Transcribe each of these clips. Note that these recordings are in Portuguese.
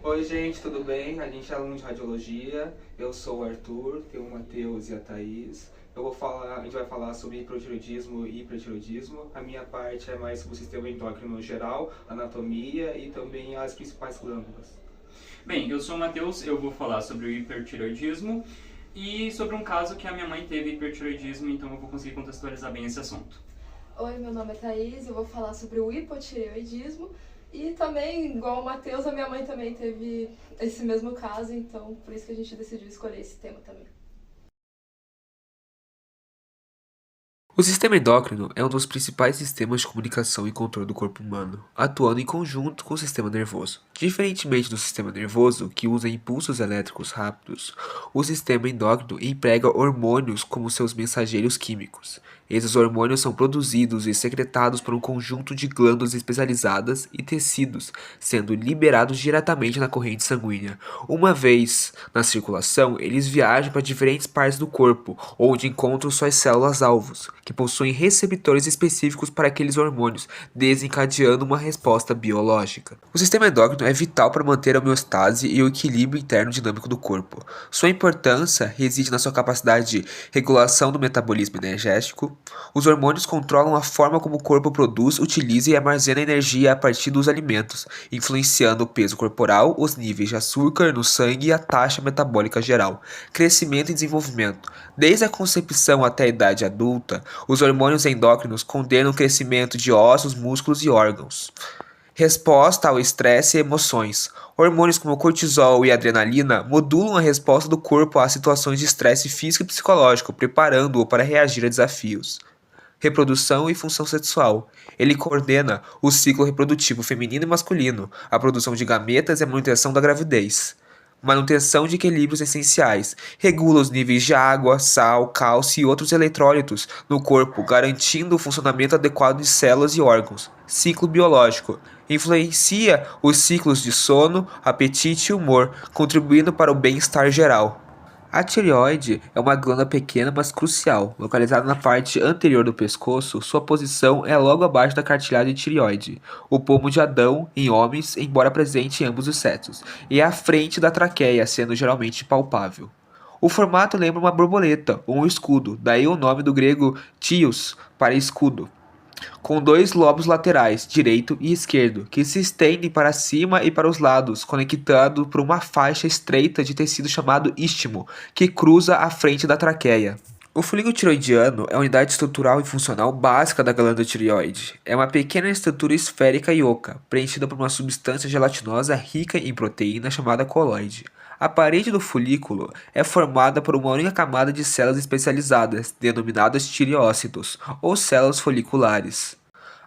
Oi, gente, tudo bem? A gente é aluno de radiologia. Eu sou o Arthur, tenho o Matheus e a Thaís. A gente vai falar sobre hipotireoidismo e hipertireoidismo. A minha parte é mais sobre o sistema endócrino geral, anatomia e também as principais glândulas. Bem, eu sou o Matheus, eu vou falar sobre o hipertiroidismo e sobre um caso que a minha mãe teve hipertiroidismo, então eu vou conseguir contextualizar bem esse assunto. Oi, meu nome é Thaís, eu vou falar sobre o hipotireoidismo e também, igual o Matheus, a minha mãe também teve esse mesmo caso, então por isso que a gente decidiu escolher esse tema também. O sistema endócrino é um dos principais sistemas de comunicação e controle do corpo humano, atuando em conjunto com o sistema nervoso. Diferentemente do sistema nervoso, que usa impulsos elétricos rápidos, o sistema endócrino emprega hormônios como seus mensageiros químicos. Esses hormônios são produzidos e secretados por um conjunto de glândulas especializadas e tecidos, sendo liberados diretamente na corrente sanguínea. Uma vez na circulação, eles viajam para diferentes partes do corpo, onde encontram suas células-alvos, que possuem receptores específicos para aqueles hormônios, desencadeando uma resposta biológica. O sistema endócrino é vital para manter a homeostase e o equilíbrio interno dinâmico do corpo. Sua importância reside na sua capacidade de regulação do metabolismo energético. Os hormônios controlam a forma como o corpo produz, utiliza e armazena energia a partir dos alimentos, influenciando o peso corporal, os níveis de açúcar no sangue e a taxa metabólica geral. Crescimento e desenvolvimento. Desde a concepção até a idade adulta, os hormônios endócrinos condenam o crescimento de ossos, músculos e órgãos. Resposta ao estresse e emoções. Hormônios como cortisol e adrenalina modulam a resposta do corpo a situações de estresse físico e psicológico, preparando-o para reagir a desafios. Reprodução e função sexual. Ele coordena o ciclo reprodutivo feminino e masculino, a produção de gametas e a manutenção da gravidez. Manutenção de equilíbrios essenciais. Regula os níveis de água, sal, cálcio e outros eletrólitos no corpo, garantindo o funcionamento adequado de células e órgãos. Ciclo biológico. Influencia os ciclos de sono, apetite e humor, contribuindo para o bem-estar geral. A tireoide é uma glândula pequena, mas crucial. Localizada na parte anterior do pescoço, sua posição é logo abaixo da cartilagem tireoide, o pomo de Adão em homens, embora presente em ambos os sexos, e à frente da traqueia, sendo geralmente palpável. O formato lembra uma borboleta ou um escudo, daí o nome do grego tios, para escudo, com dois lobos laterais, direito e esquerdo, que se estendem para cima e para os lados, conectado por uma faixa estreita de tecido chamado istmo, que cruza a frente da traqueia. O folículo tiroidiano é a unidade estrutural e funcional básica da glândula tireoide. É uma pequena estrutura esférica e oca, preenchida por uma substância gelatinosa rica em proteína chamada coloide. A parede do folículo é formada por uma única camada de células especializadas, denominadas tireócitos, ou células foliculares.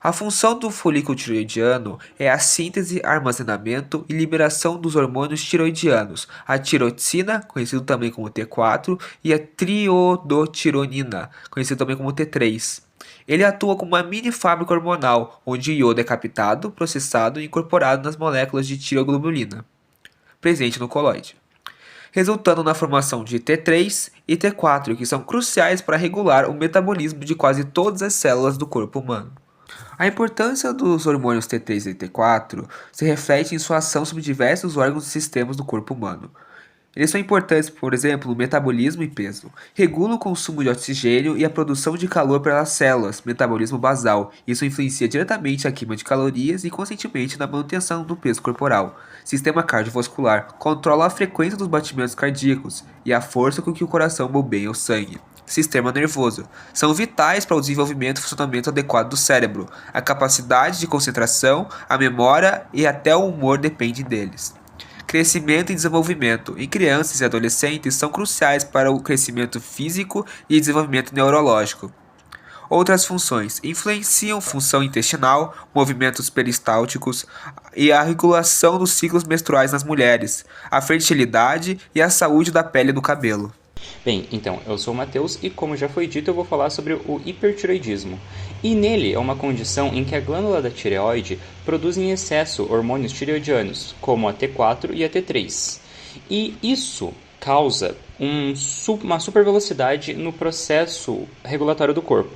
A função do folículo tiroidiano é a síntese, armazenamento e liberação dos hormônios tiroidianos, a tiroxina, conhecido também como T4, e a triodotironina, conhecido também como T3. Ele atua como uma mini fábrica hormonal, onde o iodo é captado, processado e incorporado nas moléculas de tiroglobulina, presente no coloide, resultando na formação de T3 e T4, que são cruciais para regular o metabolismo de quase todas as células do corpo humano. A importância dos hormônios T3 e T4 se reflete em sua ação sobre diversos órgãos e sistemas do corpo humano. Eles são importantes, por exemplo, no metabolismo e peso. Regulam o consumo de oxigênio e a produção de calor pelas células, metabolismo basal. Isso influencia diretamente a queima de calorias e, consequentemente, na manutenção do peso corporal. Sistema cardiovascular. Controla a frequência dos batimentos cardíacos e a força com que o coração bombeia o sangue. Sistema nervoso. São vitais para o desenvolvimento e funcionamento adequado do cérebro. A capacidade de concentração, a memória e até o humor dependem deles. Crescimento e desenvolvimento. Em crianças e adolescentes são cruciais para o crescimento físico e desenvolvimento neurológico. Outras funções influenciam função intestinal, movimentos peristálticos e a regulação dos ciclos menstruais nas mulheres, a fertilidade e a saúde da pele e do cabelo. Bem, então, eu sou o Matheus e, como já foi dito, eu vou falar sobre o hipertiroidismo. E nele é uma condição em que a glândula da tireoide produz em excesso hormônios tireoidianos, como a T4 e a T3. E isso causa uma supervelocidade no processo regulatório do corpo.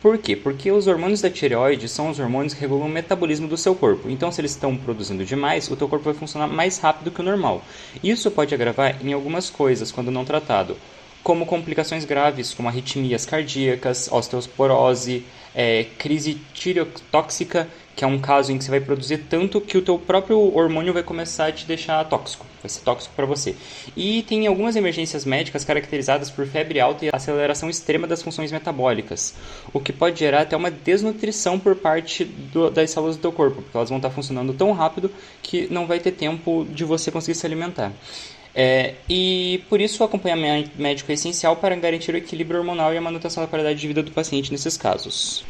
Por quê? Porque os hormônios da tireoide são os hormônios que regulam o metabolismo do seu corpo. Então, se eles estão produzindo demais, o teu corpo vai funcionar mais rápido que o normal. Isso pode agravar em algumas coisas quando não tratado, como complicações graves, como arritmias cardíacas, osteoporose, crise tireotóxica, que é um caso em que você vai produzir tanto que o teu próprio hormônio vai começar a te deixar tóxico, vai ser tóxico para você. E tem algumas emergências médicas caracterizadas por febre alta e aceleração extrema das funções metabólicas, o que pode gerar até uma desnutrição por parte das células do teu corpo, porque elas vão estar funcionando tão rápido que não vai ter tempo de você conseguir se alimentar. E por isso o acompanhamento médico é essencial para garantir o equilíbrio hormonal e a manutenção da qualidade de vida do paciente nesses casos.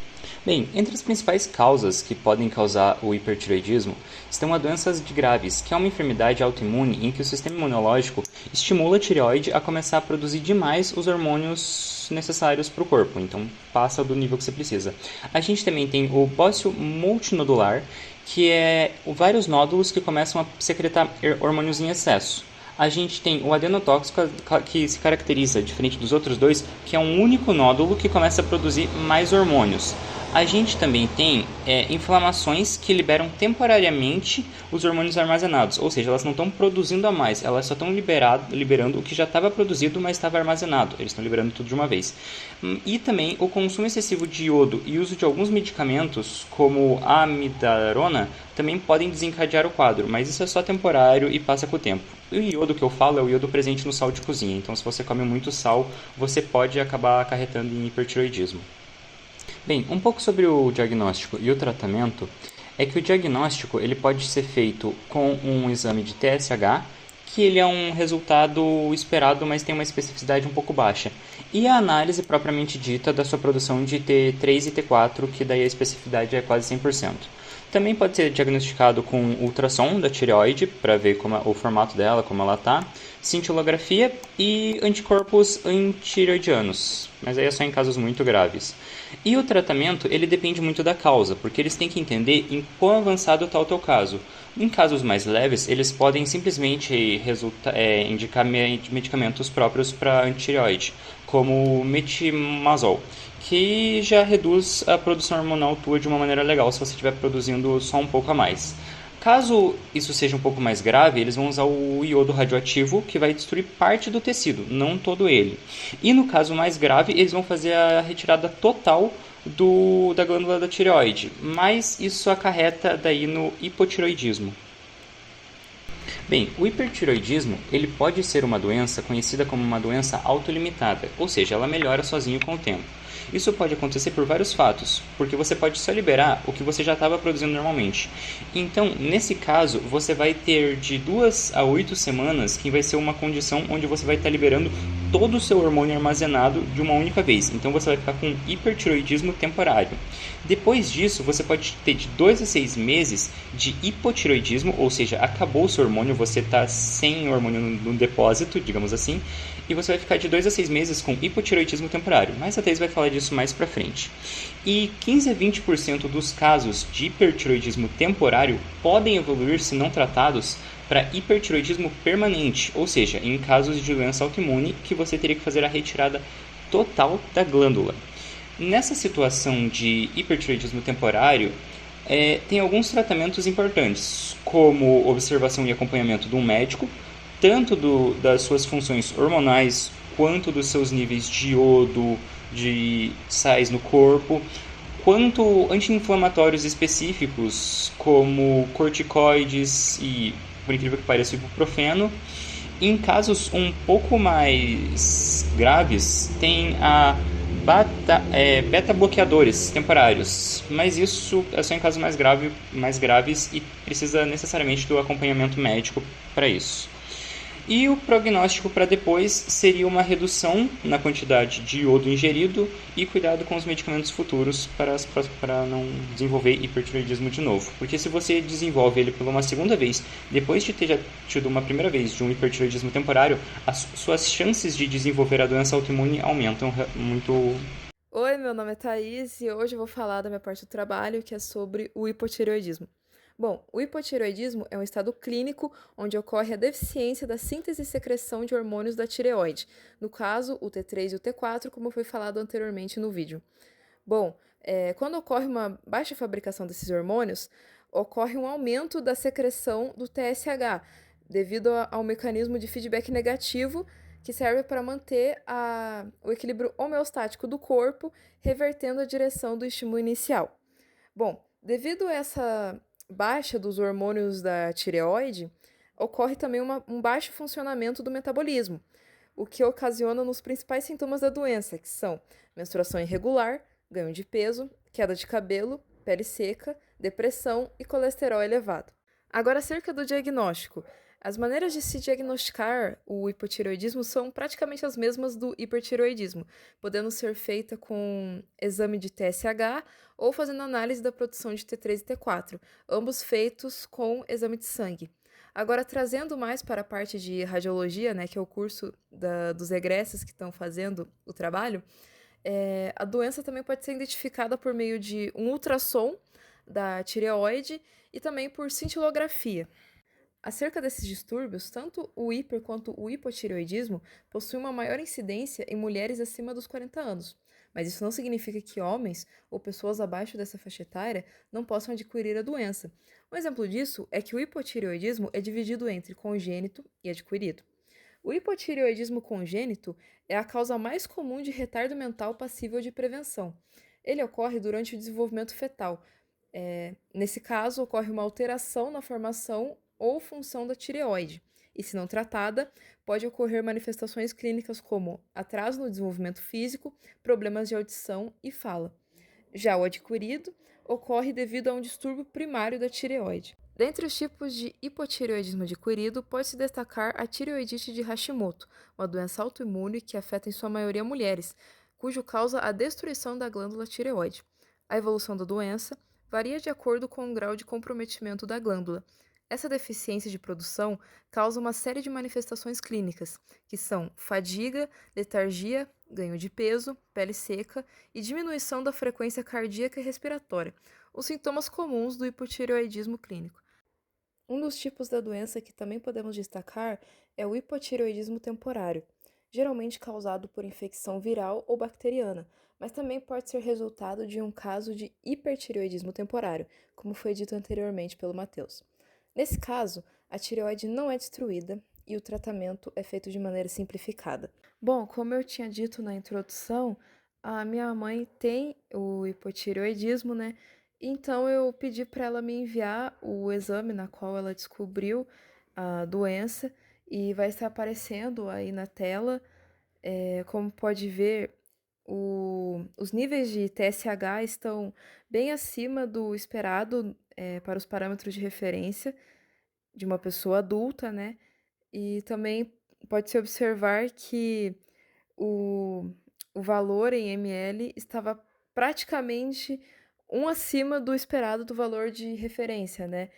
Bem, entre as principais causas que podem causar o hipertireoidismo estão as doenças graves, que é uma enfermidade autoimune em que o sistema imunológico estimula a tireoide a começar a produzir demais os hormônios necessários para o corpo, então passa do nível que você precisa. A gente também tem o bócio multinodular, que é vários nódulos que começam a secretar hormônios em excesso. A gente tem o adenotóxico, que se caracteriza, diferente dos outros dois, que é um único nódulo que começa a produzir mais hormônios. A gente também tem inflamações que liberam temporariamente os hormônios armazenados, ou seja, elas não estão produzindo a mais, elas só estão liberando o que já estava produzido, mas estava armazenado, eles estão liberando tudo de uma vez. E também o consumo excessivo de iodo e uso de alguns medicamentos, como a amidarona, também podem desencadear o quadro, mas isso é só temporário e passa com o tempo. O iodo que eu falo é o iodo presente no sal de cozinha, então se você come muito sal, você pode acabar acarretando em hipertireoidismo. Bem, um pouco sobre o diagnóstico e o tratamento é que o diagnóstico ele pode ser feito com um exame de TSH, que ele é um resultado esperado, mas tem uma especificidade um pouco baixa. E a análise propriamente dita da sua produção de T3 e T4, que daí a especificidade é quase 100%. Também pode ser diagnosticado com ultrassom da tireoide, para ver o formato dela, como ela está, cintilografia e anticorpos antireoidianos, mas aí é só em casos muito graves. E o tratamento, ele depende muito da causa, porque eles têm que entender em quão avançado está o teu caso. Em casos mais leves, eles podem simplesmente indicar medicamentos próprios para antireoide, como o metimazol, que já reduz a produção hormonal tua de uma maneira legal se você estiver produzindo só um pouco a mais. Caso isso seja um pouco mais grave, eles vão usar o iodo radioativo, que vai destruir parte do tecido, não todo ele. E no caso mais grave, eles vão fazer a retirada total da glândula da tireoide, mas isso acarreta daí no hipotireoidismo. Bem, o hipertireoidismo ele pode ser uma doença conhecida como uma doença autolimitada, ou seja, ela melhora sozinho com o tempo. Isso pode acontecer por vários fatos, porque você pode só liberar o que você já estava produzindo normalmente. Então, nesse caso, você vai ter de 2 a 8 semanas que vai ser uma condição onde você vai estar liberando todo o seu hormônio armazenado de uma única vez. Então, você vai ficar com hipertireoidismo temporário. Depois disso, você pode ter de 2 a 6 meses de hipotireoidismo, ou seja, acabou o seu hormônio, você está sem hormônio no depósito, digamos assim, e você vai ficar de 2 a 6 meses com hipotireoidismo temporário. Mas a Thais vai falar disso mais pra frente. E 15 a 20% dos casos de hipertireoidismo temporário podem evoluir, se não tratados, para hipertireoidismo permanente, ou seja, em casos de doença autoimune que você teria que fazer a retirada total da glândula. Nessa situação de hipertireoidismo temporário, tem alguns tratamentos importantes, como observação e acompanhamento de um médico, tanto das suas funções hormonais, quanto dos seus níveis de iodo, de sais no corpo, quanto anti-inflamatórios específicos, como corticoides e, por incrível que pareça, ibuprofeno. Em casos um pouco mais graves, tem a beta-bloqueadores temporários, mas isso é só em casos mais graves e precisa necessariamente do acompanhamento médico para isso. E o prognóstico para depois seria uma redução na quantidade de iodo ingerido e cuidado com os medicamentos futuros para não desenvolver hipertireoidismo de novo. Porque se você desenvolve ele pela uma segunda vez, depois de ter já tido uma primeira vez de um hipertireoidismo temporário, as suas chances de desenvolver a doença autoimune aumentam muito. Oi, meu nome é Thaís e hoje eu vou falar da minha parte do trabalho, que é sobre o hipotireoidismo. Bom, o hipotireoidismo é um estado clínico onde ocorre a deficiência da síntese e secreção de hormônios da tireoide, no caso, o T3 e o T4, como foi falado anteriormente no vídeo. Bom, quando ocorre uma baixa fabricação desses hormônios, ocorre um aumento da secreção do TSH, devido ao mecanismo de feedback negativo que serve para manter o equilíbrio homeostático do corpo, revertendo a direção do estímulo inicial. Bom, devido a essa baixa dos hormônios da tireoide, ocorre também um baixo funcionamento do metabolismo, o que ocasiona nos principais sintomas da doença, que são menstruação irregular, ganho de peso, queda de cabelo, pele seca, depressão e colesterol elevado. Agora, acerca do diagnóstico. As maneiras de se diagnosticar o hipotireoidismo são praticamente as mesmas do hipertireoidismo, podendo ser feita com exame de TSH ou fazendo análise da produção de T3 e T4, ambos feitos com exame de sangue. Agora, trazendo mais para a parte de radiologia, né, que é o curso dos egressos que estão fazendo o trabalho, a doença também pode ser identificada por meio de um ultrassom da tireoide e também por cintilografia. Acerca desses distúrbios, tanto o hiper quanto o hipotireoidismo possuem uma maior incidência em mulheres acima dos 40 anos, mas isso não significa que homens ou pessoas abaixo dessa faixa etária não possam adquirir a doença. Um exemplo disso é que o hipotireoidismo é dividido entre congênito e adquirido. O hipotireoidismo congênito é a causa mais comum de retardo mental passível de prevenção. Ele ocorre durante o desenvolvimento fetal. Nesse caso, ocorre uma alteração na formação ou função da tireoide, e se não tratada, pode ocorrer manifestações clínicas como atraso no desenvolvimento físico, problemas de audição e fala. Já o adquirido ocorre devido a um distúrbio primário da tireoide. Dentre os tipos de hipotireoidismo adquirido, pode-se destacar a tireoidite de Hashimoto, uma doença autoimune que afeta em sua maioria mulheres, cujo causa a destruição da glândula tireoide. A evolução da doença varia de acordo com o grau de comprometimento da glândula. Essa deficiência de produção causa uma série de manifestações clínicas, que são fadiga, letargia, ganho de peso, pele seca e diminuição da frequência cardíaca e respiratória, os sintomas comuns do hipotireoidismo clínico. Um dos tipos da doença que também podemos destacar é o hipotireoidismo temporário, geralmente causado por infecção viral ou bacteriana, mas também pode ser resultado de um caso de hipertireoidismo temporário, como foi dito anteriormente pelo Matheus. Nesse caso, a tireoide não é destruída e o tratamento é feito de maneira simplificada. Bom, como eu tinha dito na introdução, a minha mãe tem o hipotireoidismo, né? Então eu pedi para ela me enviar o exame na qual ela descobriu a doença e vai estar aparecendo aí na tela. Como pode ver, os níveis de TSH estão bem acima do esperado para os parâmetros de referência de uma pessoa adulta, né? E também pode-se observar que o, o valor em ml estava praticamente um acima do esperado do valor de referência, né?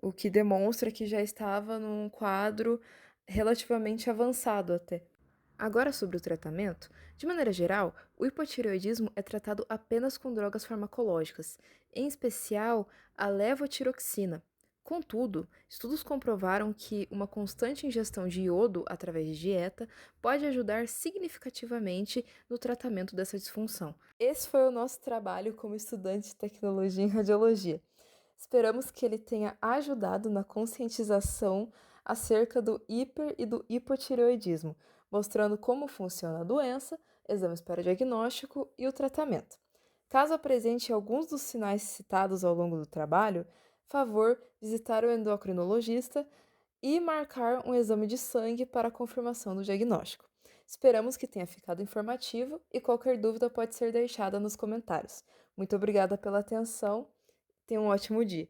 O que demonstra que já estava num quadro relativamente avançado até. Agora sobre o tratamento, de maneira geral, o hipotireoidismo é tratado apenas com drogas farmacológicas, em especial a levotiroxina. Contudo, estudos comprovaram que uma constante ingestão de iodo através de dieta pode ajudar significativamente no tratamento dessa disfunção. Esse foi o nosso trabalho como estudante de tecnologia em radiologia. Esperamos que ele tenha ajudado na conscientização acerca do hiper e do hipotireoidismo, mostrando como funciona a doença, exames para diagnóstico e o tratamento. Caso apresente alguns dos sinais citados ao longo do trabalho, favor visitar o endocrinologista e marcar um exame de sangue para a confirmação do diagnóstico. Esperamos que tenha ficado informativo e qualquer dúvida pode ser deixada nos comentários. Muito obrigada pela atenção. Tenha um ótimo dia.